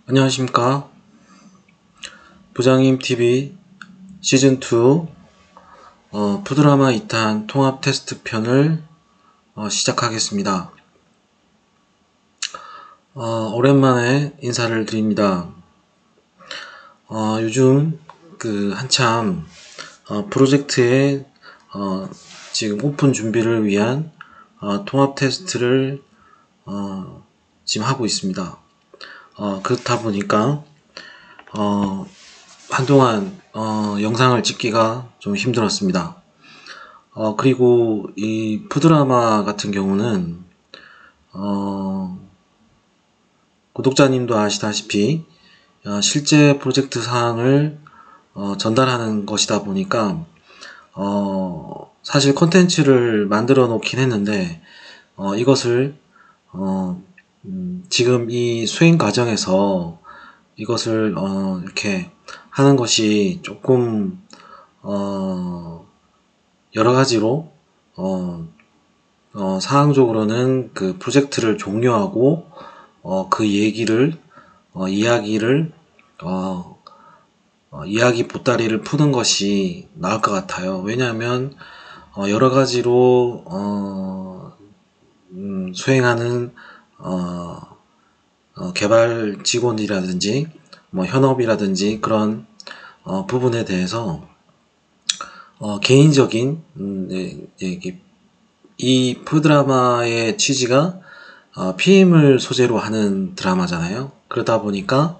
안녕하십니까. 부장님TV 시즌2 푸드라마 2탄 통합 테스트 편을 시작하겠습니다. 오랜만에 인사를 드립니다. 요즘 한참 프로젝트의 지금 오픈 준비를 위한 통합 테스트를 지금 하고 있습니다. 그렇다 보니까 한동안 영상을 찍기가 좀 힘들었습니다. 그리고 이 푸드라마 같은 경우는 구독자님도 아시다시피 실제 프로젝트 사항을 전달하는 것이다 보니까 사실 콘텐츠를 만들어 놓긴 했는데 이것을 지금 이 수행 과정에서 이것을 이렇게 하는 것이 조금 여러 가지로 사항적으로는 그 프로젝트를 종료하고 그 이야기를 이야기 보따리를 푸는 것이 나을 것 같아요. 왜냐하면 여러 가지로 수행하는 개발 직원이라든지 현업이라든지 그런 부분에 대해서 개인적인 이 프드라마의 취지가 PM을 소재로 하는 드라마잖아요. 그러다 보니까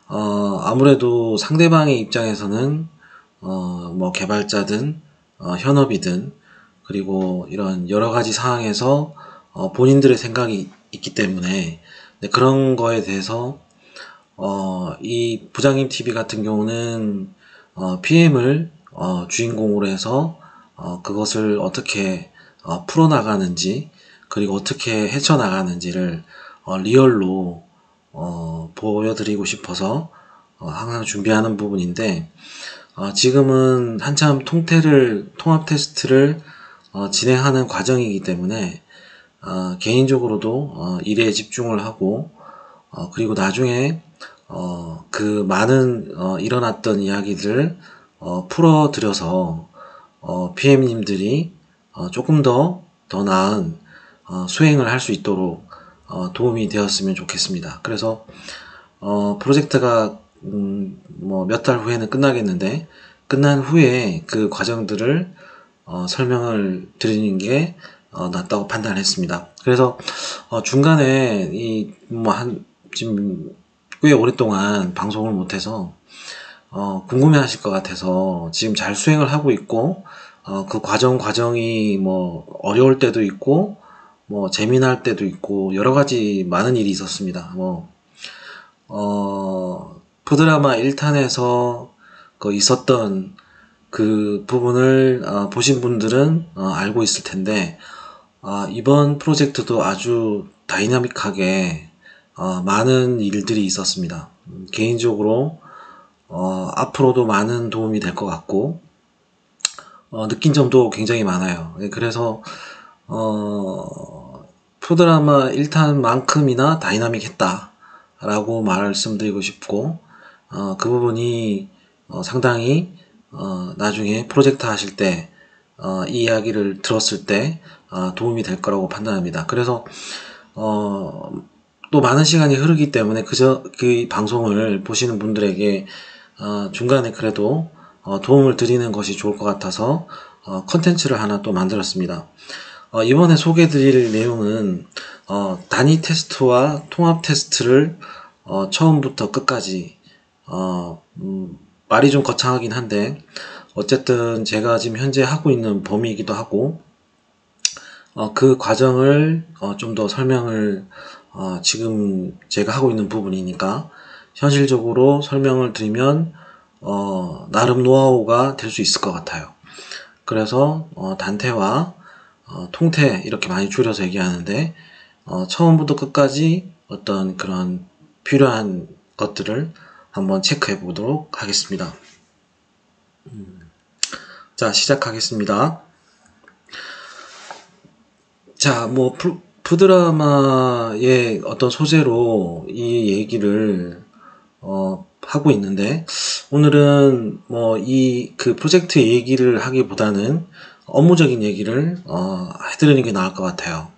아무래도 상대방의 입장에서는 개발자든 현업이든 그리고 이런 여러가지 상황에서 본인들의 생각이 있기 때문에 그런 거에 대해서 이 부장님TV 같은 경우는 PM을 주인공으로 해서 그것을 어떻게 풀어나가는지 그리고 어떻게 헤쳐나가는지를 리얼로 보여드리고 싶어서 항상 준비하는 부분인데 지금은 한참 통합 테스트를 진행하는 과정이기 때문에 개인적으로도 일에 집중을 하고 그리고 나중에 그 많은 일어났던 이야기들을 풀어드려서 PM님들이 조금 더 나은 수행을 할 수 있도록 도움이 되었으면 좋겠습니다. 그래서 프로젝트가 몇 달 후에는 끝나겠는데 끝난 후에 그 과정들을 설명을 드리는 게 낫다고 판단했습니다. 그래서 중간에 지금 꽤 오랫동안 방송을 못해서 궁금해 하실 것 같아서 지금 잘 수행을 하고 있고 그 과정이 어려울 때도 있고 재미날 때도 있고 여러가지 많은 일이 있었습니다. 푸드라마 1탄에서 있었던 그 부분을 보신 분들은 알고 있을 텐데 이번 프로젝트도 아주 다이나믹하게 많은 일들이 있었습니다. 개인적으로 앞으로도 많은 도움이 될 것 같고 느낀 점도 굉장히 많아요. 그래서 푸드라마 1탄만큼이나 다이나믹했다 라고 말씀드리고 싶고 그 부분이 상당히 나중에 프로젝트 하실 때 이 이야기를 들었을 때 도움이 될 거라고 판단합니다. 그래서 또 많은 시간이 흐르기 때문에 그 방송을 보시는 분들에게 중간에 그래도 도움을 드리는 것이 좋을 것 같아서 컨텐츠를 하나 또 만들었습니다. 이번에 소개해 드릴 내용은 단위 테스트와 통합 테스트를 처음부터 끝까지 말이 좀 거창하긴 한데 어쨌든 제가 지금 현재 하고 있는 범위이기도 하고 그 과정을 좀 더 설명을 지금 제가 하고 있는 부분이니까 현실적으로 설명을 드리면 나름 노하우가 될 수 있을 것 같아요. 그래서 단태와 통태 이렇게 많이 줄여서 얘기하는데 처음부터 끝까지 어떤 그런 필요한 것들을 한번 체크해 보도록 하겠습니다. 자, 시작하겠습니다. 자, F드라마의 어떤 소재로 이 얘기를 하고 있는데, 오늘은 뭐 그 프로젝트 얘기를 하기보다는 업무적인 얘기를 해드리는 게 나을 것 같아요.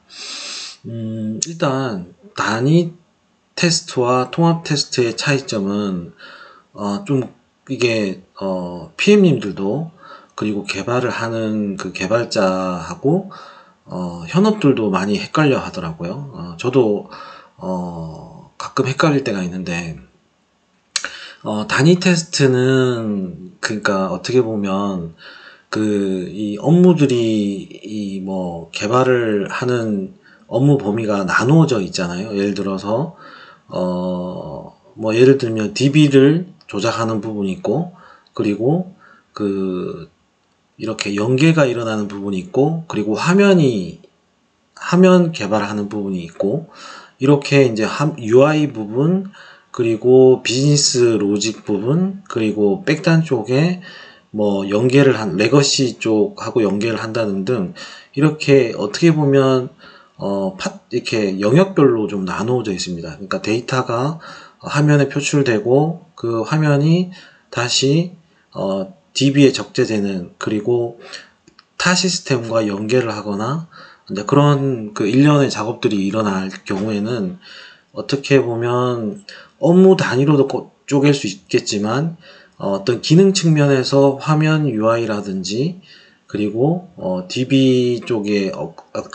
일단 단위 테스트와 통합 테스트의 차이점은 좀 이게 PM님들도 그리고 개발을 하는 그 개발자하고 현업들도 많이 헷갈려 하더라고요. 저도 가끔 헷갈릴 때가 있는데, 단위 테스트는 그러니까 어떻게 보면 이 업무들이 뭐 개발을 하는 업무 범위가 나누어져 있잖아요. 예를 들어서 뭐 예를 들면 DB를 조작하는 부분이 있고, 그리고 이렇게 연계가 일어나는 부분이 있고, 그리고 화면 개발하는 부분이 있고, 이렇게 이제 UI 부분, 그리고 비즈니스 로직 부분, 그리고 백단 쪽에 뭐 레거시 쪽하고 연계를 한다는 등, 이렇게 어떻게 보면 이렇게 영역별로 좀 나누어져 있습니다. 그러니까 데이터가 화면에 표출되고, 그 화면이 다시 DB에 적재되는, 그리고 타 시스템과 연계를 하거나 이제 그런 일련의 작업들이 일어날 경우에는 어떻게 보면 업무 단위로도 쪼갤 수 있겠지만, 어떤 기능 측면에서 화면 UI라든지, 그리고 DB 쪽에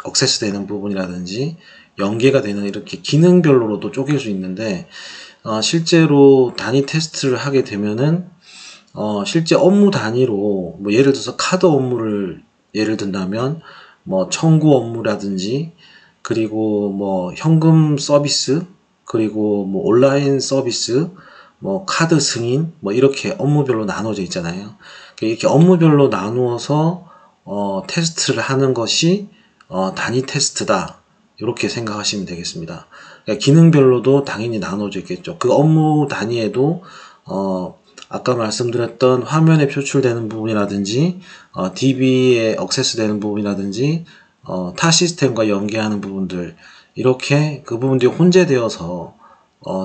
액세스 되는 부분이라든지 연계가 되는, 이렇게 기능별로도 쪼갤 수 있는데, 실제로 단위 테스트를 하게 되면은 실제 업무 단위로, 뭐 예를 들어서 카드 업무를 예를 든다면 뭐 청구 업무라든지, 그리고 뭐 현금 서비스, 그리고 뭐 온라인 서비스, 뭐 카드 승인, 뭐 이렇게 업무별로 나눠져 있잖아요. 이렇게 업무별로 나누어서 테스트를 하는 것이 단위 테스트다, 이렇게 생각하시면 되겠습니다. 그러니까 기능별로도 당연히 나눠져 있겠죠. 그 업무 단위에도 아까 말씀드렸던 화면에 표출되는 부분이라든지, DB에 액세스되는 부분이라든지, 타 시스템과 연계하는 부분들, 이렇게 그 부분들이 혼재되어서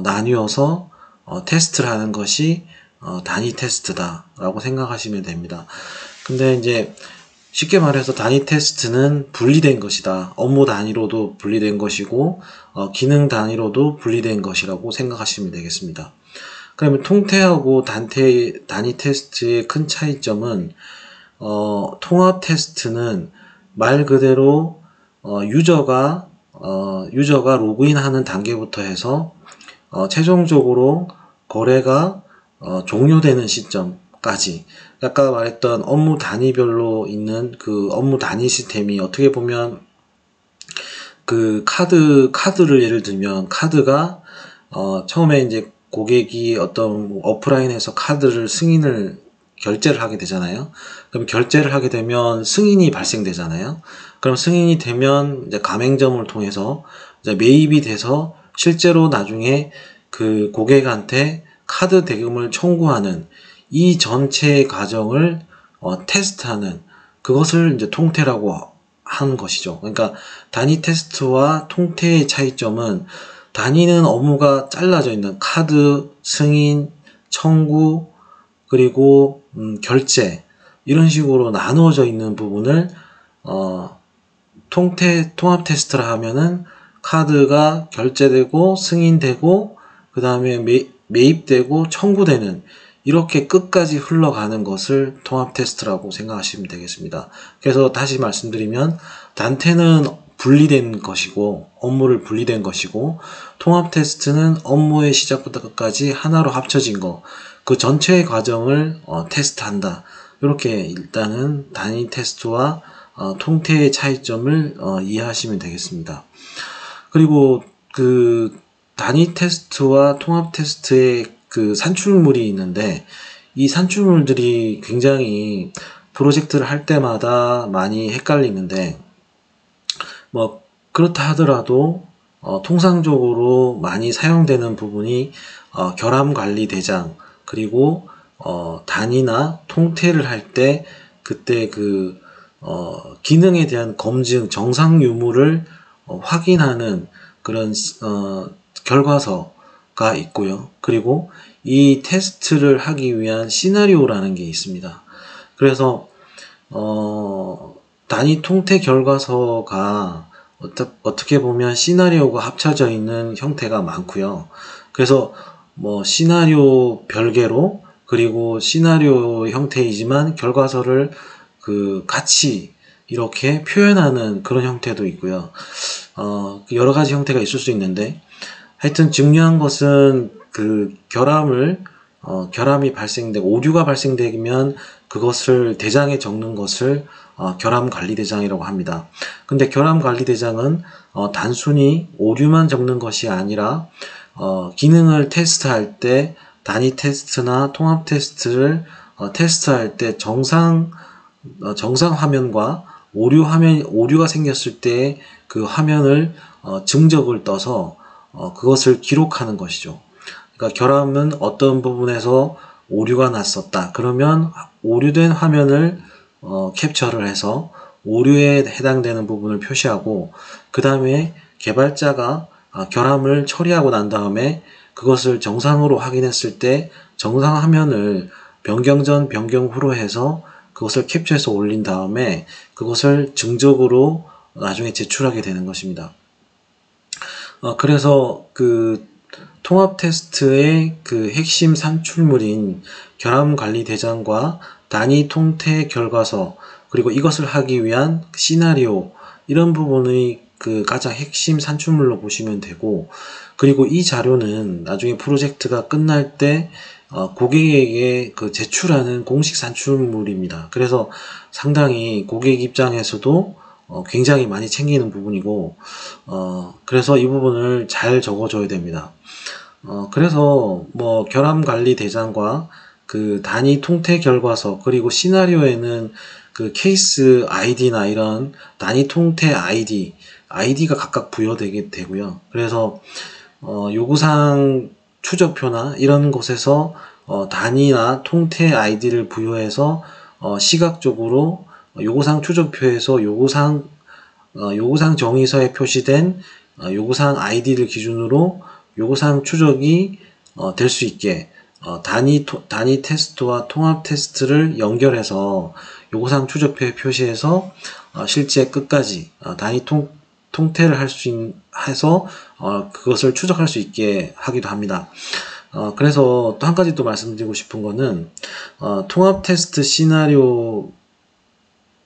나뉘어서 테스트를 하는 것이 단위 테스트다 라고 생각하시면 됩니다. 근데 이제 쉽게 말해서 단위 테스트는 분리된 것이다. 업무 단위로도 분리된 것이고, 기능 단위로도 분리된 것이라고 생각하시면 되겠습니다. 그러면 통태하고 단위 테스트의 큰 차이점은, 통합 테스트는 말 그대로 유저가 로그인하는 단계부터 해서 최종적으로 거래가 종료되는 시점까지, 아까 말했던 업무 단위별로 있는 그 업무 단위 시스템이, 어떻게 보면 카드를 예를 들면, 카드가 처음에 이제 고객이 어떤 오프라인에서 카드를 결제를 하게 되잖아요. 그럼 결제를 하게 되면 승인이 발생되잖아요. 그럼 승인이 되면 이제 가맹점을 통해서 이제 매입이 돼서 실제로 나중에 그 고객한테 카드 대금을 청구하는 이 전체 과정을 테스트하는, 그것을 이제 통태라고 하는 것이죠. 그러니까 단위 테스트와 통태의 차이점은, 단위는 업무가 잘라져 있는 카드, 승인, 청구, 그리고 결제, 이런 식으로 나누어져 있는 부분을 통합 테스트를 하면은 카드가 결제되고 승인되고, 그 다음에 매입되고 청구되는, 이렇게 끝까지 흘러가는 것을 통합 테스트라고 생각하시면 되겠습니다. 그래서 다시 말씀드리면, 단태는 분리된 것이고, 업무를 분리된 것이고, 통합 테스트는 업무의 시작부터 끝까지 하나로 합쳐진 거, 그 전체의 과정을 테스트한다. 이렇게 일단은 단위 테스트와 통태의 차이점을 이해하시면 되겠습니다. 그리고 그 단위 테스트와 통합 테스트의 그 산출물이 있는데, 이 산출물들이 굉장히 프로젝트를 할 때마다 많이 헷갈리는데, 뭐 그렇다 하더라도 통상적으로 많이 사용되는 부분이 결함관리 대장, 그리고 단위나 통태를 할 때, 그때 기능에 대한 검증, 정상 유무를 확인하는 그런 결과서가 있고요. 그리고 이 테스트를 하기 위한 시나리오라는 게 있습니다. 그래서 단위 통태 결과서가 어떻게 보면 시나리오가 합쳐져 있는 형태가 많고요. 그래서 뭐 시나리오 별개로, 그리고 시나리오 형태이지만 결과서를 같이 이렇게 표현하는 그런 형태도 있고요. 여러 가지 형태가 있을 수 있는데, 하여튼 중요한 것은 결함이 발생되고 오류가 발생되면 그것을 대장에 적는 것을 결함관리대장이라고 합니다. 근데 결함관리대장은 단순히 오류만 적는 것이 아니라 기능을 테스트할 때, 단위 테스트나 통합 테스트를 테스트할 때 정상 화면과 오류가 생겼을 때 그 화면을 증적을 떠서 그것을 기록하는 것이죠. 그러니까 결함은 어떤 부분에서 오류가 났었다. 그러면 오류된 화면을 캡처를 해서 오류에 해당되는 부분을 표시하고, 그 다음에 개발자가 결함을 처리하고 난 다음에 그것을 정상으로 확인했을 때 정상 화면을 변경 전 변경 후로 해서 그것을 캡처해서 올린 다음에 그것을 증적으로 나중에 제출하게 되는 것입니다. 그래서 통합 테스트의 핵심 산출물인 결함관리대장과 단위 통태 결과서, 그리고 이것을 하기 위한 시나리오, 이런 부분의 가장 핵심 산출물로 보시면 되고, 그리고 이 자료는 나중에 프로젝트가 끝날 때 고객에게 제출하는 공식 산출물입니다. 그래서 상당히 고객 입장에서도 굉장히 많이 챙기는 부분이고, 그래서 이 부분을 잘 적어줘야 됩니다. 그래서 뭐 결함관리대장과 단위 통태 결과서, 그리고 시나리오에는 케이스 아이디나 이런 단위 통태 아이디가 각각 부여되게 되고요. 그래서 요구사항 추적표나 이런 곳에서 단위나 통태 아이디를 부여해서 시각적으로 요구사항 추적표에서 요구사항 정의서에 표시된 요구사항 아이디를 기준으로 요구사항 추적이 될 수 있게 단위 테스트와 통합 테스트를 연결해서 요구사항 추적표에 표시해서 실제 끝까지 단위 통태를 해서 그것을 추적할 수 있게 하기도 합니다. 그래서 또 한 가지 또 말씀드리고 싶은 거는 통합 테스트 시나리오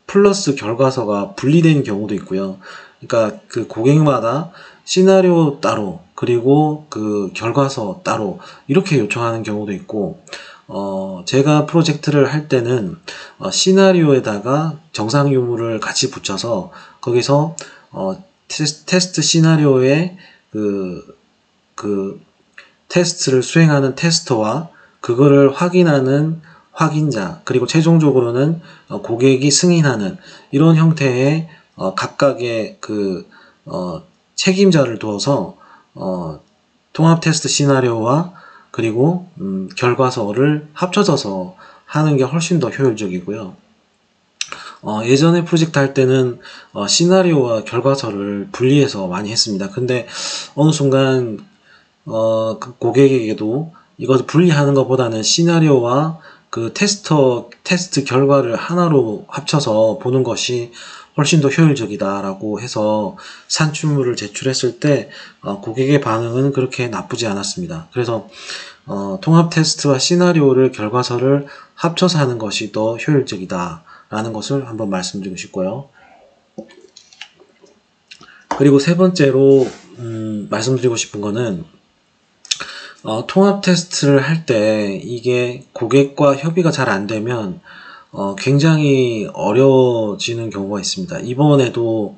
플러스 결과서가 분리된 경우도 있고요. 그러니까 고객마다 시나리오 따로, 그리고 결과서 따로 이렇게 요청하는 경우도 있고, 제가 프로젝트를 할 때는 시나리오에다가 정상 유무를 같이 붙여서 거기서 테스트 시나리오에 테스트를 수행하는 테스터와 그거를 확인하는 확인자, 그리고 최종적으로는 고객이 승인하는 이런 형태의 각각의 책임자를 두어서 통합 테스트 시나리오와 그리고 결과서를 합쳐져서 하는 게 훨씬 더 효율적이고요. 예전에 프로젝트 할 때는 시나리오와 결과서를 분리해서 많이 했습니다. 근데 어느 순간 고객에게도 이것을 분리하는 것보다는 시나리오와 테스트 결과를 하나로 합쳐서 보는 것이 훨씬 더 효율적이다라고 해서 산출물을 제출했을 때 고객의 반응은 그렇게 나쁘지 않았습니다. 그래서 통합 테스트와 시나리오를 결과서를 합쳐서 하는 것이 더 효율적이다라는 것을 한번 말씀드리고 싶고요. 그리고 세 번째로 말씀드리고 싶은 거는 통합 테스트를 할 때 이게 고객과 협의가 잘 안 되면 굉장히 어려워지는 경우가 있습니다. 이번에도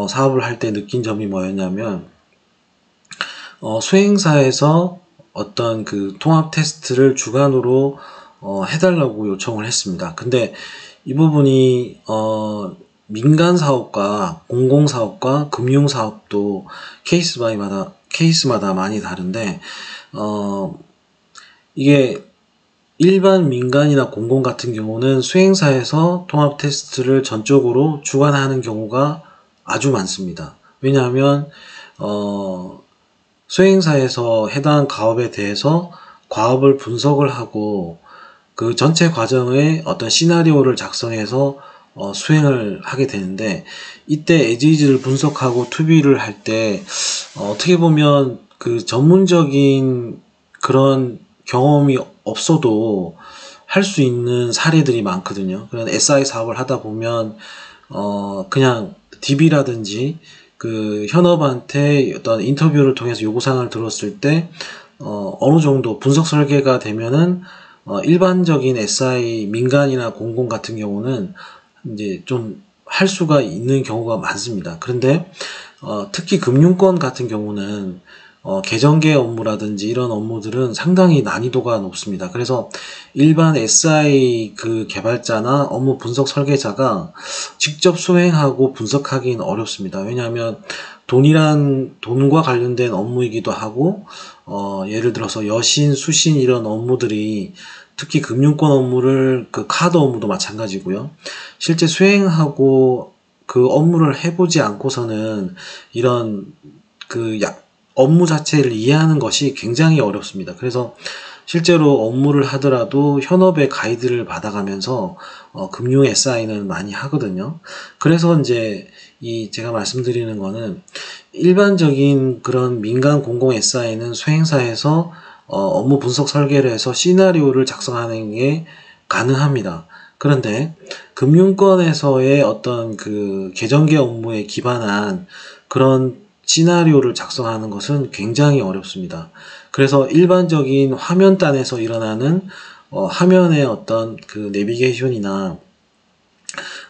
사업을 할 때 느낀 점이 뭐였냐면 수행사에서 어떤 통합 테스트를 주관으로 해달라고 요청을 했습니다. 근데 이 부분이 민간 사업과 공공 사업과 금융 사업도 케이스마다 많이 다른데 이게 일반 민간이나 공공 같은 경우는 수행사에서 통합 테스트를 전적으로 주관하는 경우가 아주 많습니다. 왜냐하면 수행사에서 해당 가업에 대해서 과업을 분석을 하고 그 전체 과정의 어떤 시나리오를 작성해서 수행을 하게 되는데, 이때 에지이즈를 분석하고 투비를 할 때 어떻게 보면 그 전문적인 그런 경험이 없어도 할 수 있는 사례들이 많거든요. 그런 SI 사업을 하다 보면 그냥 DB라든지 그 현업한테 어떤 인터뷰를 통해서 요구사항을 들었을 때 어느 정도 분석 설계가 되면은 일반적인 SI 민간이나 공공 같은 경우는 이제 좀 할 수가 있는 경우가 많습니다. 그런데 특히 금융권 같은 경우는 계정계 업무라든지 이런 업무들은 상당히 난이도가 높습니다. 그래서 일반 SI 그 개발자나 업무 분석 설계자가 직접 수행하고 분석하기는 어렵습니다. 왜냐하면 돈과 관련된 업무이기도 하고, 예를 들어서 여신, 수신 이런 업무들이, 특히 금융권 업무를 그 카드 업무도 마찬가지고요. 실제 수행하고 그 업무를 해보지 않고서는 이런 그 업무 자체를 이해하는 것이 굉장히 어렵습니다. 그래서 실제로 업무를 하더라도 현업의 가이드를 받아가면서 금융 SI는 많이 하거든요. 그래서 이제 제가 말씀드리는 거는, 일반적인 그런 민간 공공 SI는 수행사에서 업무 분석 설계를 해서 시나리오를 작성하는 게 가능합니다. 그런데 금융권에서의 어떤 그 계정계 업무에 기반한 그런 시나리오를 작성하는 것은 굉장히 어렵습니다. 그래서 일반적인 화면단에서 일어나는 화면의 어떤 그 내비게이션이나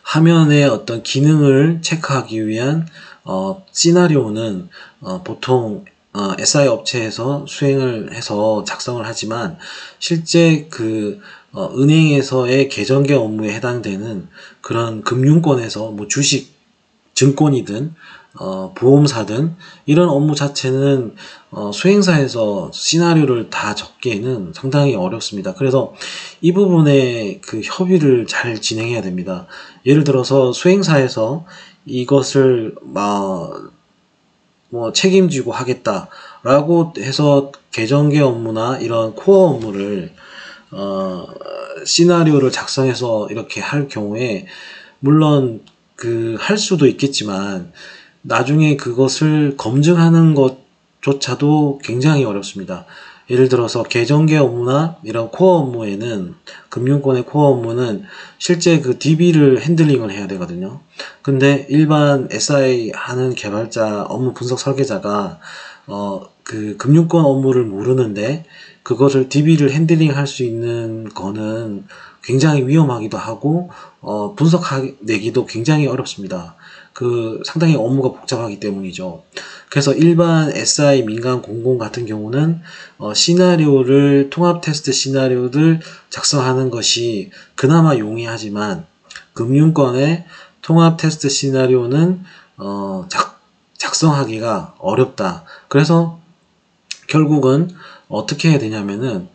화면의 어떤 기능을 체크하기 위한 시나리오는 보통 SI 업체에서 수행을 해서 작성을 하지만, 실제 그 은행에서의 계정계 업무에 해당되는 그런 금융권에서 뭐 주식, 증권이든 보험사든 이런 업무 자체는 수행사에서 시나리오를 다 적기에는 상당히 어렵습니다. 그래서 이 부분에 그 협의를 잘 진행해야 됩니다. 예를 들어서 수행사에서 이것을 뭐 책임지고 하겠다라고 해서 계정계 업무나 이런 코어 업무를 시나리오를 작성해서 이렇게 할 경우에, 물론 할 수도 있겠지만 나중에 그것을 검증하는 것조차도 굉장히 어렵습니다. 예를 들어서 계정계 업무나 이런 코어 업무에는, 금융권의 코어 업무는 실제 그 DB를 핸들링을 해야 되거든요. 근데 일반 SI 하는 개발자, 업무 분석 설계자가 그 금융권 업무를 모르는데 그것을 DB를 핸들링 할 수 있는 거는 굉장히 위험하기도 하고 분석내기도 굉장히 어렵습니다. 상당히 업무가 복잡하기 때문이죠. 그래서 일반 SI 민간 공공 같은 경우는 시나리오를, 통합 테스트 시나리오를 작성하는 것이 그나마 용이하지만, 금융권의 통합 테스트 시나리오는 작성하기가 어렵다. 그래서 결국은 어떻게 해야 되냐면은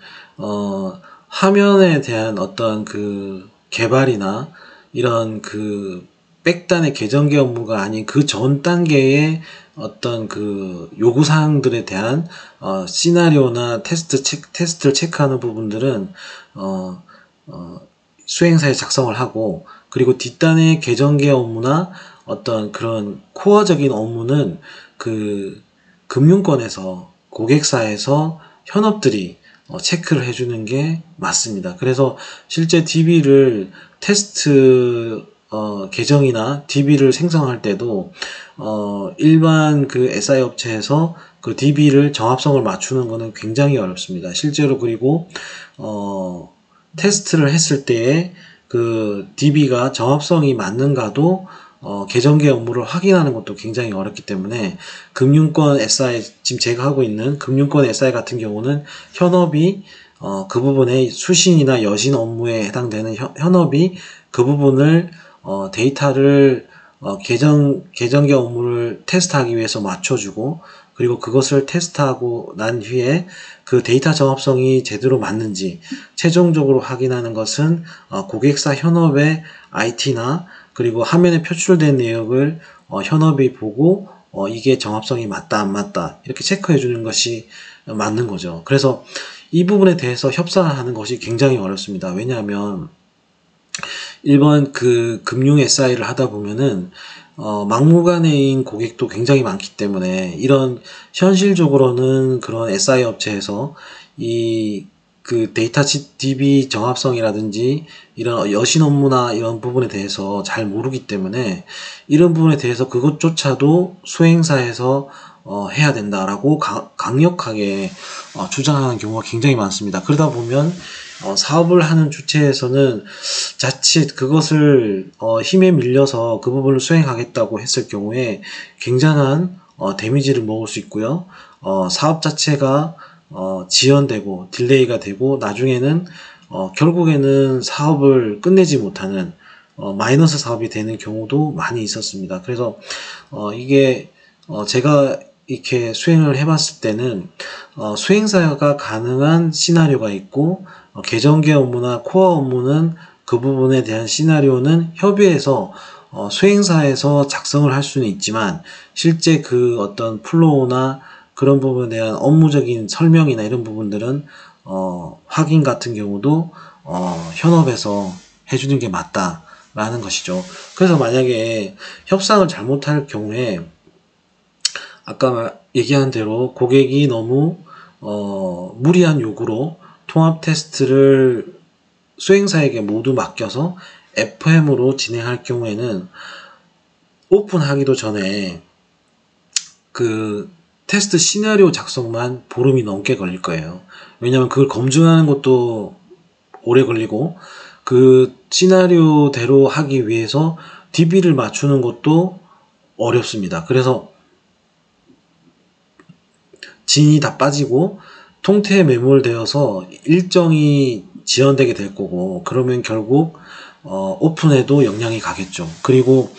화면에 대한 어떤 그 개발이나 이런 그 백단의 계정계 업무가 아닌 그 전 단계의 어떤 그 요구사항들에 대한 시나리오나 테스트를 체크하는 부분들은 수행사에 작성을 하고, 그리고 뒷단의 계정계 업무나 어떤 그런 코어적인 업무는 그 금융권에서, 고객사에서 현업들이 체크를 해주는 게 맞습니다. 그래서 실제 DB를 테스트 계정이나 DB를 생성할 때도 일반 그 SI 업체에서 그 DB를 정합성을 맞추는 것은 굉장히 어렵습니다. 실제로. 그리고 테스트를 했을 때에 그 DB가 정합성이 맞는가도 계정계 업무를 확인하는 것도 굉장히 어렵기 때문에, 금융권 SI, 지금 제가 하고 있는 금융권 SI 같은 경우는 현업이 그 부분에 수신이나 여신 업무에 해당되는 현업이 그 부분을 데이터를 계정계 업무를 테스트하기 위해서 맞춰주고, 그리고 그것을 테스트하고 난 후에 그 데이터 정합성이 제대로 맞는지 최종적으로 확인하는 것은 고객사 현업의 IT나, 그리고 화면에 표출된 내역을 현업이 보고 이게 정합성이 맞다 안 맞다 이렇게 체크해 주는 것이 맞는 거죠. 그래서 이 부분에 대해서 협상을 하는 것이 굉장히 어렵습니다. 왜냐하면 일반 그 금융 SI를 하다 보면은 막무가내인 고객도 굉장히 많기 때문에 이런 현실적으로는 그런 SI 업체에서 이 그 데이터 DB 정합성이라든지 이런 여신 업무나 이런 부분에 대해서 잘 모르기 때문에 이런 부분에 대해서 그것조차도 수행사에서 해야 된다라고 강력하게 주장하는 경우가 굉장히 많습니다. 그러다 보면 사업을 하는 주체에서는 자칫 그것을 힘에 밀려서 그 부분을 수행하겠다고 했을 경우에 굉장한 데미지를 먹을 수 있고요. 사업 자체가 지연되고 딜레이가 되고 나중에는 결국에는 사업을 끝내지 못하는 마이너스 사업이 되는 경우도 많이 있었습니다. 그래서 이게 제가 이렇게 수행을 해봤을 때는 수행사가 가능한 시나리오가 있고 계정계 업무나 코어 업무는 그 부분에 대한 시나리오는 협의해서 수행사에서 작성을 할 수는 있지만 실제 그 어떤 플로우나 그런 부분에 대한 업무적인 설명이나 이런 부분들은 확인 같은 경우도 현업에서 해주는 게 맞다라는 것이죠. 그래서 만약에 협상을 잘못할 경우에 아까 얘기한 대로 고객이 너무 무리한 요구로 통합 테스트를 수행사에게 모두 맡겨서 FM으로 진행할 경우에는 오픈하기도 전에 그 테스트 시나리오 작성만 보름이 넘게 걸릴 거예요. 왜냐하면 그걸 검증하는 것도 오래 걸리고 그 시나리오대로 하기 위해서 DB를 맞추는 것도 어렵습니다. 그래서 진이 다 빠지고 통태에 매몰되어서 일정이 지연되게 될 거고 그러면 결국 오픈에도 영향이 가겠죠. 그리고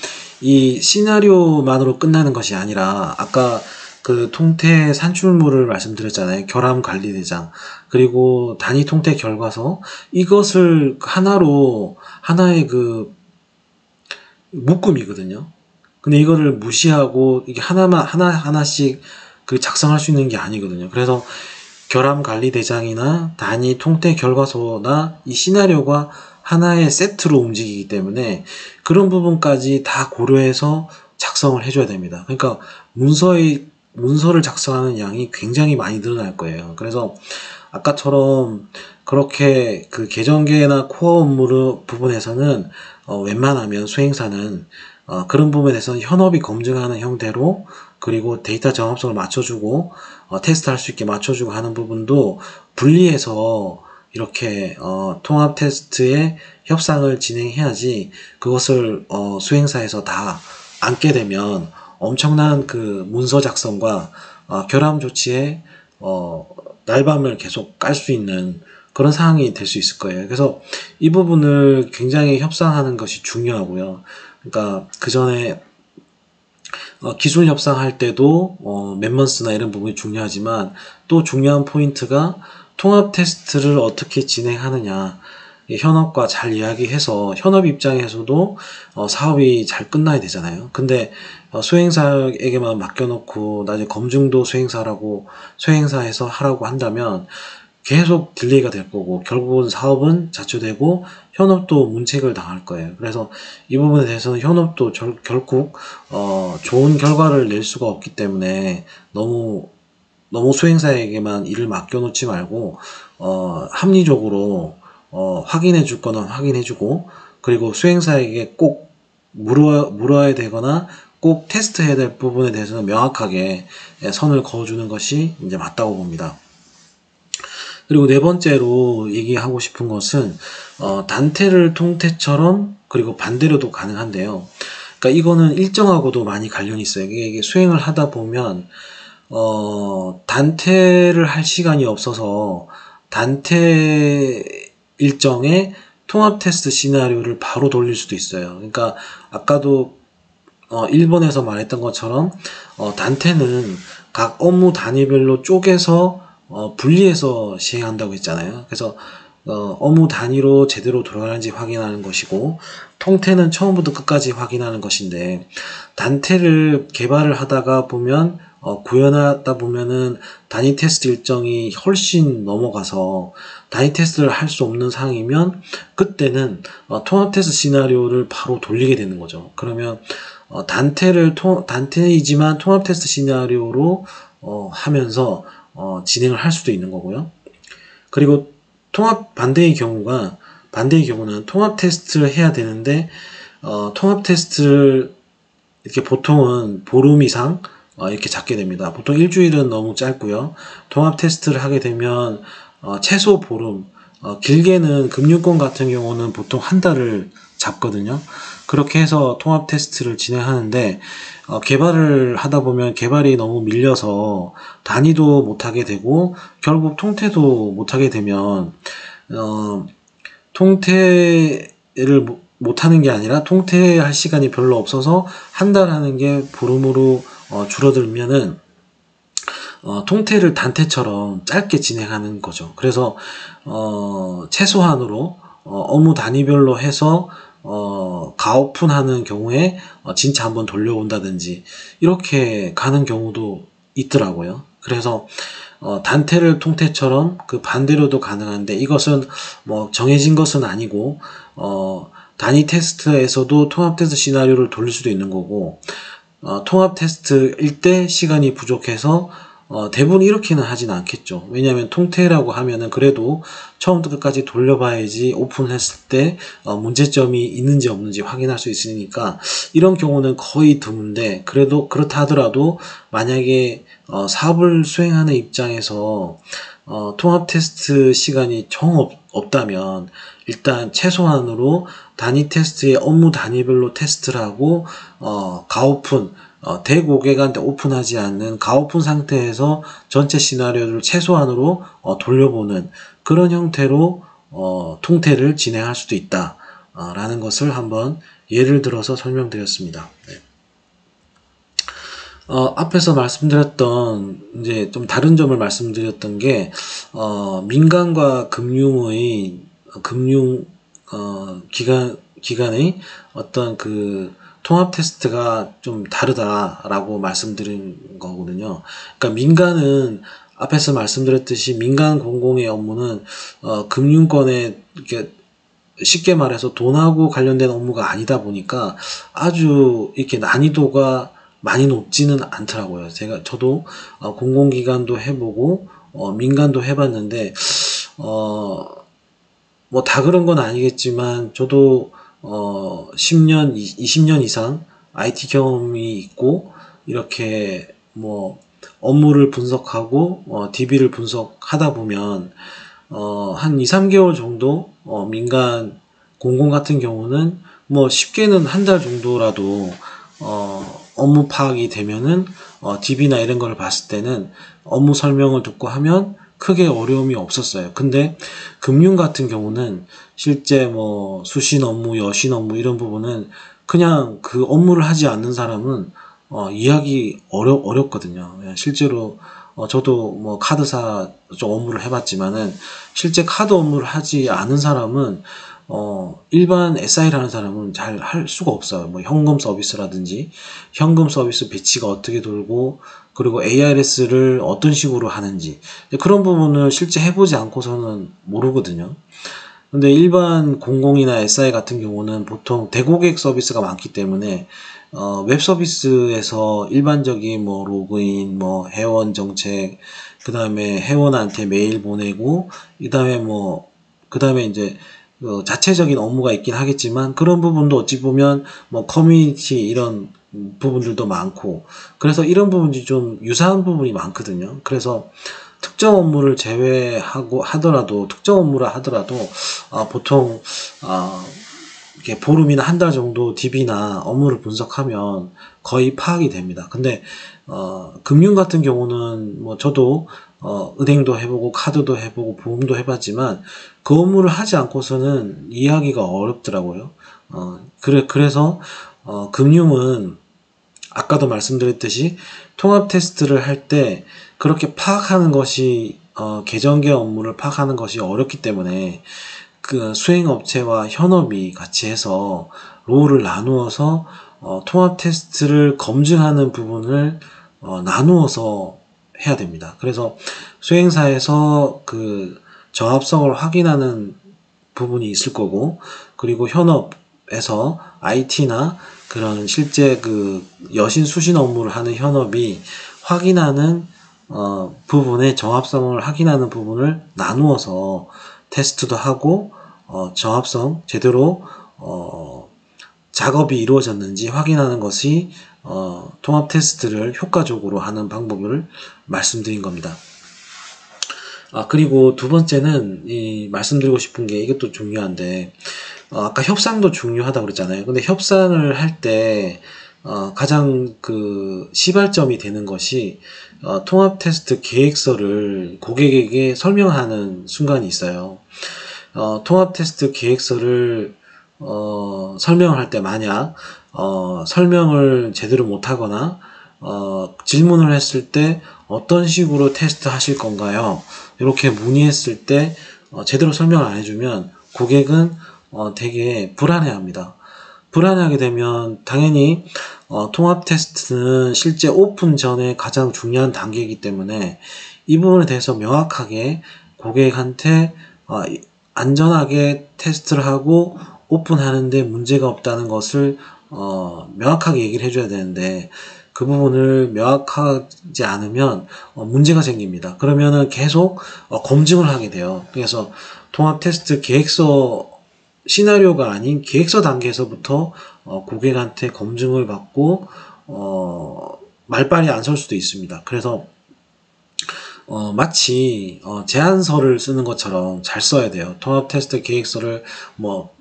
이 시나리오만으로 끝나는 것이 아니라 아까 그 통태 산출물을 말씀드렸잖아요. 결함관리대장 그리고 단위 통태 결과서 이것을 하나로 하나의 그 묶음이거든요. 근데 이거를 무시하고 이게 하나씩 그 작성할 수 있는 게 아니거든요. 그래서 결함관리대장이나 단위 통태 결과서나 이 시나리오가 하나의 세트로 움직이기 때문에 그런 부분까지 다 고려해서 작성을 해줘야 됩니다. 그러니까 문서를 작성하는 양이 굉장히 많이 늘어날 거예요. 그래서 아까처럼 그렇게 그 계정계나 코어 업무 부분에서는 웬만하면 수행사는 그런 부분에서는 현업이 검증하는 형태로 그리고 데이터 정합성을 맞춰주고 테스트할 수 있게 맞춰주고 하는 부분도 분리해서 이렇게 통합 테스트의 협상을 진행해야지 그것을 수행사에서 다 안게 되면 엄청난 그 문서 작성과 결함 조치에 날밤을 계속 깔 수 있는 그런 상황이 될 수 있을 거예요. 그래서 이 부분을 굉장히 협상하는 것이 중요하고요. 그러니까 그 전에 기술 협상할 때도 멤버스나 이런 부분이 중요하지만 또 중요한 포인트가 통합 테스트를 어떻게 진행하느냐 현업과 잘 이야기해서 현업 입장에서도 사업이 잘 끝나야 되잖아요. 근데 수행사에게만 맡겨놓고 나중에 검증도 수행사에서 하라고 한다면 계속 딜레이가 될 거고 결국은 사업은 자초되고 현업도 문책을 당할 거예요. 그래서 이 부분에 대해서는 현업도 결국 좋은 결과를 낼 수가 없기 때문에 너무 수행사에게만 일을 맡겨놓지 말고 합리적으로 확인해 줄 거는 확인해 주고 그리고 수행사에게 꼭 물어야 되거나 꼭 테스트해야 될 부분에 대해서는 명확하게 선을 그어주는 것이 이제 맞다고 봅니다. 그리고 네 번째로 얘기하고 싶은 것은 단태를 통태처럼 그리고 반대로도 가능한데요. 그러니까 이거는 일정하고도 많이 관련이 있어요. 이게 수행을 하다 보면 단태를 할 시간이 없어서 단태 일정에 통합 테스트 시나리오를 바로 돌릴 수도 있어요. 그러니까 아까도 1번에서 말했던 것처럼 단태는 각 업무 단위별로 쪼개서 분리해서 시행한다고 했잖아요. 그래서 업무 단위로 제대로 돌아가는지 확인하는 것이고, 통태는 처음부터 끝까지 확인하는 것인데, 단태를 개발을 하다가 보면 구현하다 보면은 단위 테스트 일정이 훨씬 넘어가서 단위 테스트를 할 수 없는 상황이면 그때는 통합 테스트 시나리오를 바로 돌리게 되는 거죠. 그러면 단태이지만 통합 테스트 시나리오로 하면서 진행을 할 수도 있는 거고요. 그리고 반대의 경우는 통합 테스트를 해야 되는데 통합 테스트를 이렇게 보통은 보름 이상 이렇게 잡게 됩니다. 보통 일주일은 너무 짧고요. 통합 테스트를 하게 되면 최소 보름, 길게는 금융권 같은 경우는 보통 한 달을 잡거든요. 그렇게 해서 통합 테스트를 진행하는데 개발을 하다 보면 개발이 너무 밀려서 단위도 못하게 되고 결국 통태도 못하게 되면 통태를 못하는 게 아니라 통태할 시간이 별로 없어서 한 달 하는 게 보름으로 줄어들면은 통태를 단태처럼 짧게 진행하는 거죠. 그래서 최소한으로 업무 단위별로 해서 가오픈하는 경우에 진짜 한번 돌려본다든지 이렇게 가는 경우도 있더라고요. 그래서 단태를 통태처럼 그 반대로도 가능한데 이것은 뭐 정해진 것은 아니고 단위 테스트에서도 통합 테스트 시나리오를 돌릴 수도 있는 거고 통합 테스트일 때 시간이 부족해서 대부분 이렇게는 하진 않겠죠. 왜냐하면 통태라고 하면은 그래도 처음부터 끝까지 돌려봐야지 오픈했을 때 문제점이 있는지 없는지 확인할 수 있으니까 이런 경우는 거의 드문데 그래도 그렇다 하더라도 만약에 사업을 수행하는 입장에서 통합 테스트 시간이 정 없다면 일단 최소한으로 단위 테스트의 업무 단위별로 테스트를 하고 가오픈 대고객한테 오픈하지 않는 가오픈 상태에서 전체 시나리오를 최소한으로 돌려보는 그런 형태로 통태를 진행할 수도 있다 라는 것을 한번 예를 들어서 설명드렸습니다. 네. 앞에서 말씀드렸던 이제 좀 다른 점을 말씀드렸던 게 민간과 금융의 기관의 어떤 그 통합 테스트가 좀 다르다라고 말씀드린 거거든요. 그러니까 민간은 앞에서 말씀드렸듯이 민간 공공의 업무는 금융권에 이렇게 쉽게 말해서 돈하고 관련된 업무가 아니다 보니까 아주 이렇게 난이도가 많이 높지는 않더라고요. 저도 공공기관도 해보고 민간도 해봤는데 뭐 다 그런 건 아니겠지만 저도 10년, 20년 이상 IT 경험이 있고 이렇게 뭐 업무를 분석하고 DB를 분석하다 보면 한 2, 3개월 정도 민간 공공 같은 경우는 뭐 쉽게는 한 달 정도라도 업무 파악이 되면은 DB나 이런 걸 봤을 때는 업무 설명을 듣고 하면 크게 어려움이 없었어요. 근데 금융 같은 경우는 실제 뭐 수신 업무, 여신 업무 이런 부분은 그냥 그 업무를 하지 않는 사람은 이해하기 어렵거든요. 실제로 저도 뭐 카드사 좀 업무를 해봤지만은 실제 카드 업무를 하지 않은 사람은 일반 SI라는 사람은 잘 할 수가 없어요. 뭐 현금 서비스라든지 현금 서비스 배치가 어떻게 돌고 그리고 ARS를 어떤 식으로 하는지 그런 부분을 실제 해보지 않고서는 모르거든요. 근데 일반 공공이나 SI 같은 경우는 보통 대고객 서비스가 많기 때문에 웹 서비스에서 일반적인 뭐 로그인, 뭐 회원 정책, 그 다음에 회원한테 메일 보내고, 그 다음에 이제 자체적인 업무가 있긴 하겠지만 그런 부분도 어찌 보면 뭐 커뮤니티 이런 부분들도 많고 그래서 이런 부분이 좀 유사한 부분이 많거든요. 그래서 특정 업무를 특정 업무라 하더라도 보통 이렇게 보름이나 한 달 정도 DB나 업무를 분석하면 거의 파악이 됩니다. 근데 금융 같은 경우는 뭐 저도 은행도 해보고 카드도 해보고 보험도 해봤지만 그 업무를 하지 않고서는 이해하기가 어렵더라고요. 그래서 금융은 아까도 말씀드렸듯이 통합 테스트를 할 때 그렇게 파악하는 것이 계정계 업무를 파악하는 것이 어렵기 때문에 그 수행업체와 현업이 같이 해서 롤을 나누어서 통합 테스트를 검증하는 부분을 나누어서 해야 됩니다. 그래서 수행사에서 그 정합성을 확인하는 부분이 있을 거고, 그리고 현업에서 IT나 그런 실제 그 여신 수신 업무를 하는 현업이 확인하는 부분의 정합성을 확인하는 부분을 나누어서 테스트도 하고 정합성 제대로 작업이 이루어졌는지 확인하는 것이 통합 테스트를 효과적으로 하는 방법을 말씀드린 겁니다. 그리고 두 번째는 말씀드리고 싶은 게 이것도 중요한데, 아까 협상도 중요하다고 그랬잖아요. 근데 협상을 할 때 가장 그 시발점이 되는 것이 통합 테스트 계획서를 고객에게 설명하는 순간이 있어요. 통합 테스트 계획서를 설명을 할 때 만약 설명을 제대로 못하거나 질문을 했을 때 어떤 식으로 테스트 하실 건가요? 이렇게 문의했을 때 제대로 설명을 안 해주면 고객은 되게 불안해합니다. 불안해하게 되면 당연히 통합 테스트는 실제 오픈 전에 가장 중요한 단계이기 때문에 이 부분에 대해서 명확하게 고객한테 안전하게 테스트를 하고 오픈하는데 문제가 없다는 것을 명확하게 얘기를 해줘야 되는데, 그 부분을 명확하지 않으면 문제가 생깁니다. 그러면은 계속 검증을 하게 돼요. 그래서 통합 테스트 계획서 시나리오가 아닌 계획서 단계에서부터 고객한테 검증을 받고 말빨이 안 설 수도 있습니다. 그래서 마치 제안서를 쓰는 것처럼 잘 써야 돼요. 통합 테스트 계획서를 뭐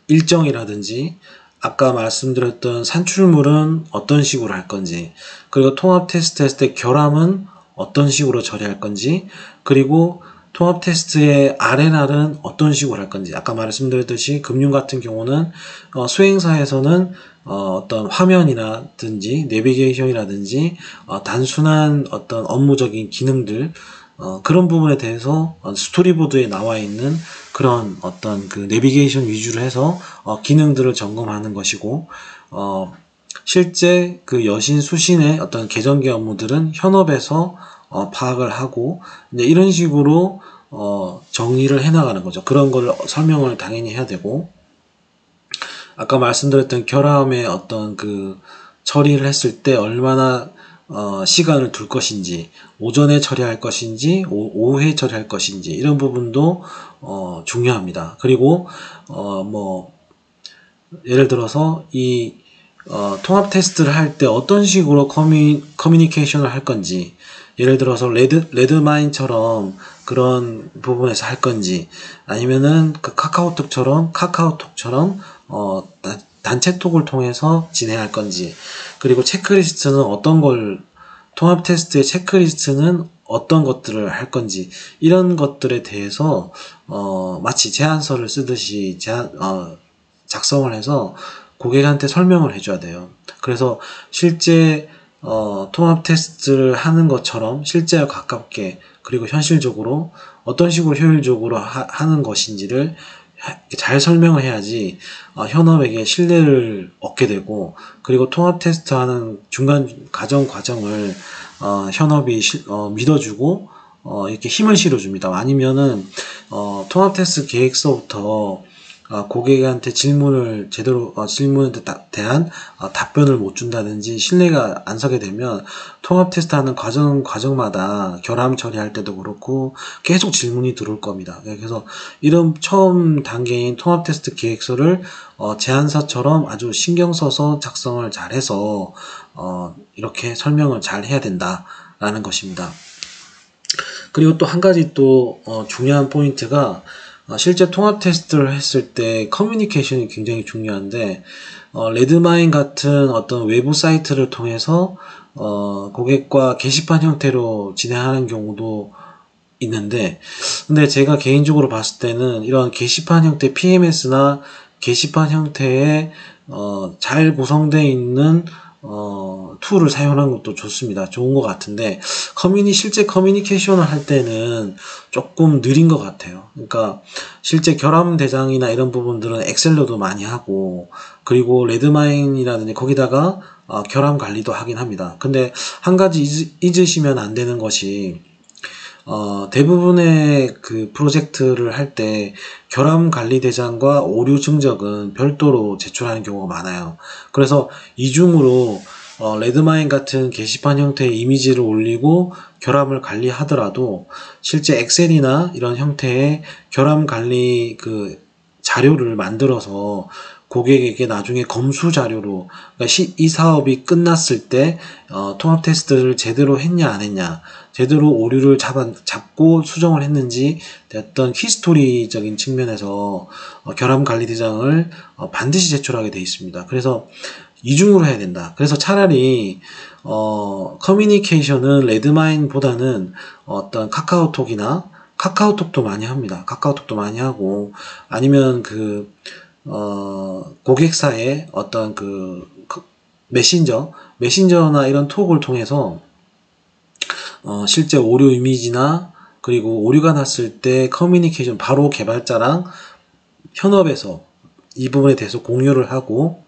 일정이라든지 아까 말씀드렸던 산출물은 어떤 식으로 할 건지, 그리고 통합 테스트 했을 때 결함은 어떤 식으로 처리할 건지, 그리고 통합 테스트의 RNR은 어떤 식으로 할 건지, 아까 말씀드렸듯이 금융 같은 경우는 수행사에서는 어떤 화면이라든지 내비게이션이라든지 단순한 어떤 업무적인 기능들, 그런 부분에 대해서 스토리보드에 나와 있는 그런 어떤 그 내비게이션 위주로 해서 기능들을 점검하는 것이고, 실제 그 여신 수신의 어떤 계정계 업무들은 현업에서 파악을 하고, 이제 이런 식으로 정리를 해나가는 거죠. 그런 걸 설명을 당연히 해야 되고, 아까 말씀드렸던 결함의 어떤 그 처리를 했을 때 얼마나 시간을 둘 것인지, 오전에 처리할 것인지 오후에 처리할 것인지, 이런 부분도 중요합니다. 그리고 뭐 예를 들어서 이 통합 테스트를 할 때 어떤 식으로 커뮤니케이션을 할 건지, 예를 들어서 레드마인처럼 그런 부분에서 할 건지, 아니면은 그 카카오톡처럼 단체톡을 통해서 진행할 건지, 그리고 체크리스트는 어떤 걸, 통합 테스트의 체크리스트는 어떤 것들을 할 건지, 이런 것들에 대해서 마치 제안서를 쓰듯이 작성을 해서 고객한테 설명을 해줘야 돼요. 그래서 실제 통합 테스트를 하는 것처럼 실제와 가깝게, 그리고 현실적으로 어떤 식으로 효율적으로 하는 것인지를 잘 설명을 해야지 현업에게 신뢰를 얻게 되고, 그리고 통합 테스트하는 중간 과정을 현업이 믿어주고 이렇게 힘을 실어줍니다. 아니면은 통합 테스트 계획서부터 고객한테 질문에 대한 답변을 못 준다든지 신뢰가 안 서게 되면 통합 테스트 하는 과정마다 결함 처리할 때도 그렇고 계속 질문이 들어올 겁니다. 그래서 이런 처음 단계인 통합 테스트 계획서를 제안서처럼 아주 신경 써서 작성을 잘해서 이렇게 설명을 잘 해야 된다라는 것입니다. 그리고 또 한 가지 또 중요한 포인트가, 실제 통합 테스트를 했을 때 커뮤니케이션이 굉장히 중요한데, 레드마인 같은 어떤 외부 사이트를 통해서 고객과 게시판 형태로 진행하는 경우도 있는데, 근데 제가 개인적으로 봤을 때는 이런 게시판 형태 PMS나 게시판 형태의 잘 구성되어 있는 툴을 사용하는 것도 좋습니다. 좋은 것 같은데, 실제 커뮤니케이션을 할 때는 조금 느린 것 같아요. 그러니까, 실제 결함 대장이나 이런 부분들은 엑셀로도 많이 하고, 그리고 레드마인이라든지 거기다가 결함 관리도 하긴 합니다. 근데 한 가지 잊으시면 안 되는 것이, 대부분의 그 프로젝트를 할 때 결함 관리 대장과 오류 증적은 별도로 제출하는 경우가 많아요. 그래서 이중으로 레드마인 같은 게시판 형태의 이미지를 올리고 결함을 관리하더라도 실제 엑셀이나 이런 형태의 결함 관리 그 자료를 만들어서 고객에게 나중에 검수 자료로, 그러니까 이 사업이 끝났을 때 통합 테스트를 제대로 했냐 안 했냐, 제대로 오류를 잡고 수정을 했는지 어떤 히스토리적인 측면에서 결함 관리 대장을 반드시 제출하게 되어 있습니다. 그래서 이중으로 해야 된다. 그래서 차라리 커뮤니케이션은 레드마인보다는 어떤 카카오톡도 많이 합니다. 카카오톡도 많이 하고, 아니면 고객사의 어떤 메신저나 이런 톡을 통해서 실제 오류 이미지나, 그리고 오류가 났을 때 커뮤니케이션 바로 개발자랑 현업에서 이 부분에 대해서 공유를 하고,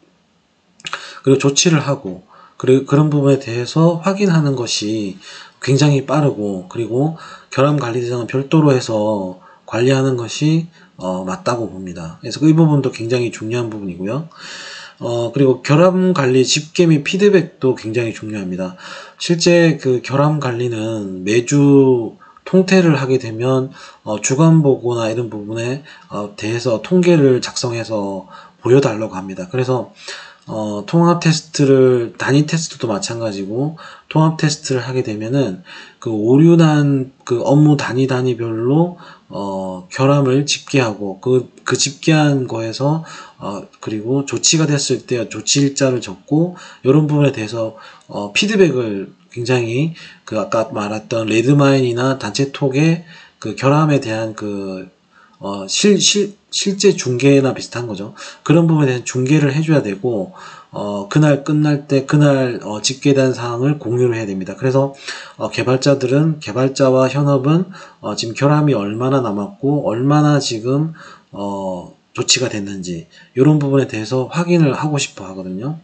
그리고 조치를 하고, 그리고 그런 부분에 대해서 확인하는 것이 굉장히 빠르고, 그리고 결함 관리 대상은 별도로 해서 관리하는 것이 맞다고 봅니다. 그래서 이 부분도 굉장히 중요한 부분이고요. 그리고 결함 관리 집계 및 피드백도 굉장히 중요합니다. 실제 그 결함 관리는 매주 통태를 하게 되면 주간 보고나 이런 부분에 대해서 통계를 작성해서 보여달라고 합니다. 그래서 통합 테스트를, 단위 테스트도 마찬가지고, 통합 테스트를 하게 되면은, 그 오류난 그 업무 단위별로, 결함을 집계하고, 그 집계한 거에서, 그리고 조치가 됐을 때 조치 일자를 적고, 이런 부분에 대해서, 피드백을 굉장히, 아까 말했던 레드마인이나 단체톡의 그 결함에 대한 실제 중계나 비슷한 거죠. 그런 부분에 대한 중계를 해줘야 되고, 그날 끝날 때, 집계된 사항을 공유를 해야 됩니다. 그래서, 개발자와 현업은, 지금 결함이 얼마나 남았고, 얼마나 지금, 조치가 됐는지, 이런 부분에 대해서 확인을 하고 싶어 하거든요.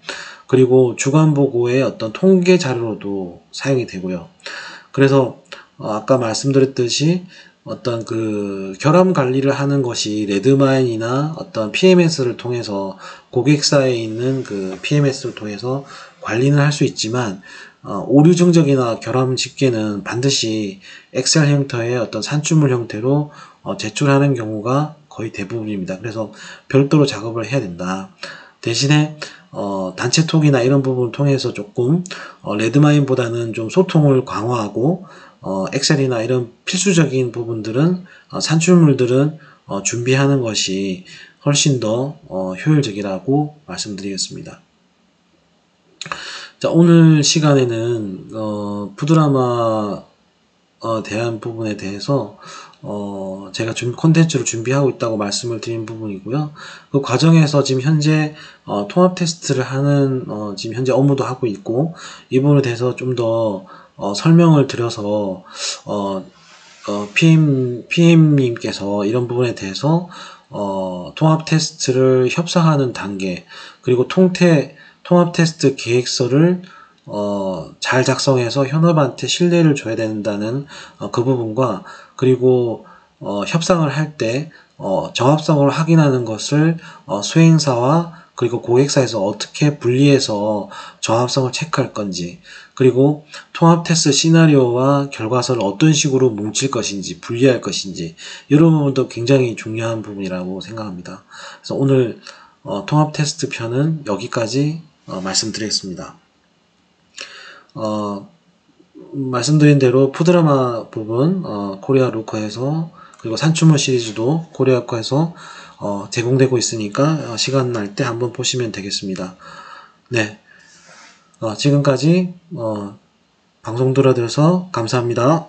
그리고 주간 보고의 어떤 통계 자료로도 사용이 되고요. 그래서, 아까 말씀드렸듯이, 어떤 결함 관리를 하는 것이 레드마인이나 어떤 PMS를 통해서, 고객사에 있는 PMS를 통해서 관리는 할 수 있지만, 오류 증적이나 결함 집계는 반드시 엑셀 형태의 어떤 산출물 형태로 제출하는 경우가 거의 대부분입니다. 그래서 별도로 작업을 해야 된다. 대신에 단체톡이나 이런 부분을 통해서 조금 레드마인보다는 좀 소통을 강화하고, 엑셀이나 이런 필수적인 부분들은, 산출물들은 준비하는 것이 훨씬 더 효율적이라고 말씀드리겠습니다. 자, 오늘 시간에는 푸드라마 대한 부분에 대해서 제가 콘텐츠를 준비하고 있다고 말씀을 드린 부분이고요. 그 과정에서 지금 현재 통합 테스트를 하는 지금 현재 업무도 하고 있고, 이 부분에 대해서 좀 더 설명을 드려서 PM님께서 이런 부분에 대해서 통합 테스트를 협상하는 단계, 그리고 통합 테스트 계획서를 잘 작성해서 현업한테 신뢰를 줘야 된다는 그 부분과, 그리고 협상을 할 때 정합성을 확인하는 것을 수행사와 그리고 고객사에서 어떻게 분리해서 정합성을 체크할 건지, 그리고 통합 테스트 시나리오와 결과서를 어떤 식으로 뭉칠 것인지, 분리할 것인지, 이런 부분도 굉장히 중요한 부분이라고 생각합니다. 그래서 오늘 통합 테스트 편은 여기까지 말씀드리겠습니다. 말씀드린 대로 푸드라마 부분 코리아 루커에서, 그리고 산출물 시리즈도 코리아 루커에서 제공되고 있으니까 시간 날 때 한번 보시면 되겠습니다. 네, 지금까지 방송 들어주셔서 감사합니다.